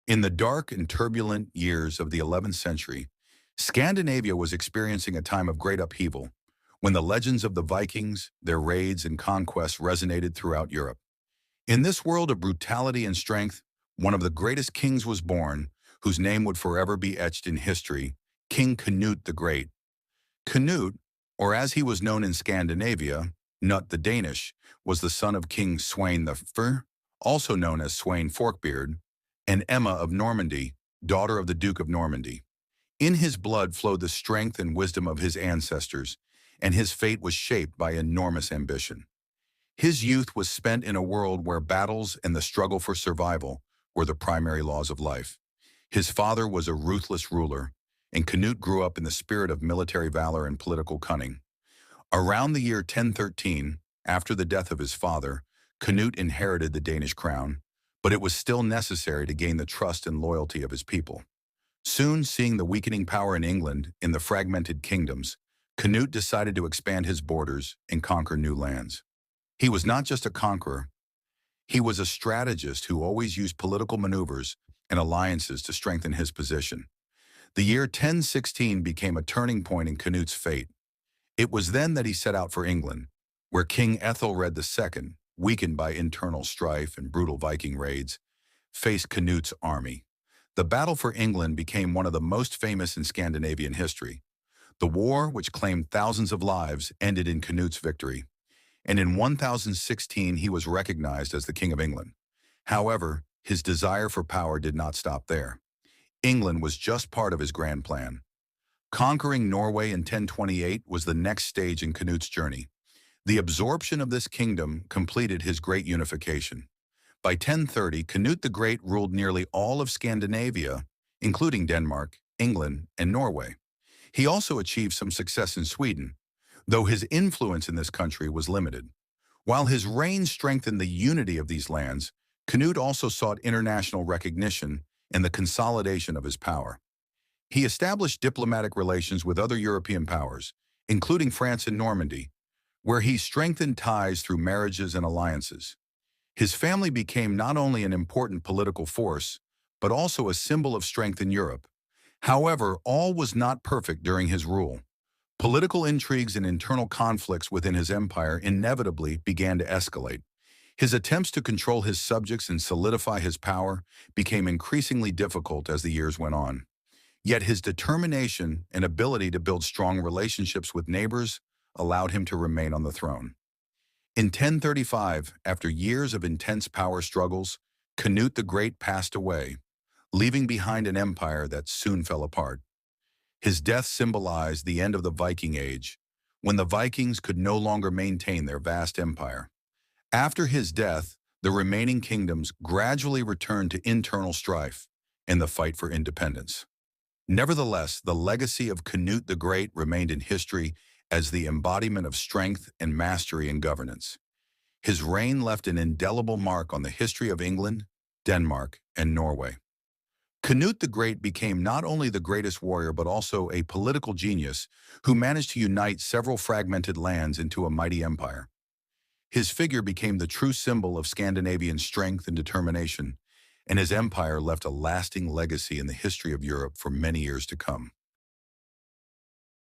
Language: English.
In the dark and turbulent years of the 11th century, Scandinavia was experiencing a time of great upheaval when the legends of the Vikings, their raids and conquests resonated throughout Europe. In this world of brutality and strength, one of the greatest kings was born, whose name would forever be etched in history, King Canute the Great. Canute, or as he was known in Scandinavia, Nut the Danish, was the son of King Sweyn I, also known as Sweyn Forkbeard, and Emma of Normandy, daughter of the Duke of Normandy. In his blood flowed the strength and wisdom of his ancestors, and his fate was shaped by enormous ambition. His youth was spent in a world where battles and the struggle for survival were the primary laws of life. His father was a ruthless ruler, and Canute grew up in the spirit of military valor and political cunning. Around the year 1013, after the death of his father, Canute inherited the Danish crown, but it was still necessary to gain the trust and loyalty of his people. Soon, seeing the weakening power in England in the fragmented kingdoms, Canute decided to expand his borders and conquer new lands. He was not just a conqueror, he was a strategist who always used political maneuvers and alliances to strengthen his position. The year 1016 became a turning point in Canute's fate. It was then that he set out for England, where King Ethelred II, weakened by internal strife and brutal Viking raids, faced Canute's army. The battle for England became one of the most famous in Scandinavian history. The war, which claimed thousands of lives, ended in Canute's victory, and in 1016 he was recognized as the King of England. However, his desire for power did not stop there. England was just part of his grand plan. Conquering Norway in 1028 was the next stage in Canute's journey. The absorption of this kingdom completed his great unification. By 1030, Canute the Great ruled nearly all of Scandinavia, including Denmark, England, and Norway. He also achieved some success in Sweden, though his influence in this country was limited. While his reign strengthened the unity of these lands, Canute also sought international recognition and the consolidation of his power. He established diplomatic relations with other European powers, including France and Normandy, where he strengthened ties through marriages and alliances. His family became not only an important political force, but also a symbol of strength in Europe. However, all was not perfect during his rule. Political intrigues and internal conflicts within his empire inevitably began to escalate. His attempts to control his subjects and solidify his power became increasingly difficult as the years went on. Yet his determination and ability to build strong relationships with neighbors allowed him to remain on the throne. In 1035, after years of intense power struggles, Canute the Great passed away, leaving behind an empire that soon fell apart. His death symbolized the end of the Viking Age, when the Vikings could no longer maintain their vast empire. After his death, the remaining kingdoms gradually returned to internal strife and the fight for independence. Nevertheless, the legacy of Canute the Great remained in history as the embodiment of strength and mastery in governance. His reign left an indelible mark on the history of England, Denmark, and Norway. Canute the Great became not only the greatest warrior but also a political genius who managed to unite several fragmented lands into a mighty empire. His figure became the true symbol of Scandinavian strength and determination, and his empire left a lasting legacy in the history of Europe for many years to come.